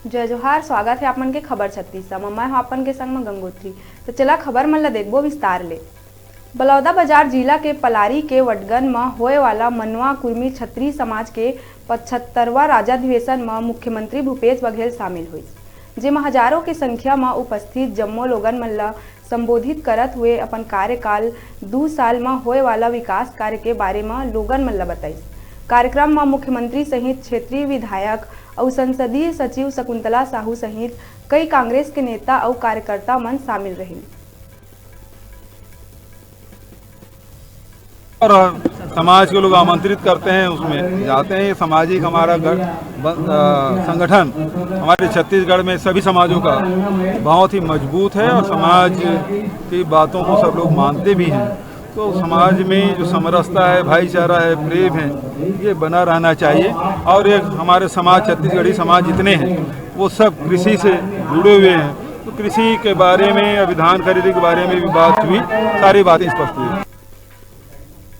जय जोहार। स्वागत है आपन के खबर 36 में। मैं आपन के संग में गंगोत्री। तो चला खबर मन ला देखबो विस्तार ले। बलौदाबाजार जिला के पलारी के वडगन में होए वाला मनवा कुर्मी छत्री समाज के 75वां राज्याधिवेशन में मुख्यमंत्री भूपेश बघेल शामिल हुई, जेमा हजारों की संख्या में उपस्थित जम्मो लोगन मन ला संबोधित करत हुए अपन कार्यकाल 2 साल में होए वाला विकास कार्य के बारे में लोगन मन ला बताई। कार्यक्रम में मुख्यमंत्री सहित क्षेत्रीय विधायक और संसदीय सचिव शकुंतला साहू सहित कई कांग्रेस के नेता और कार्यकर्ता मन शामिल रहे। और समाज के लोग आमंत्रित करते हैं, उसमें जाते हैं। सामाजिक हमारा संगठन हमारे छत्तीसगढ़ में सभी समाजों का बहुत ही मजबूत है और समाज की बातों को सब लोग मानते भी हैं। तो समाज में जो समरसता है, भाईचारा है, प्रेम है, ये बना रहना चाहिए। और ये हमारे समाज, छत्तीसगढ़ी समाज जितने हैं वो सब कृषि से जुड़े हुए हैं। तो कृषि के बारे में, विधान खरीदी के बारे में भी बात हुई, सारी बातें स्पष्ट हुई।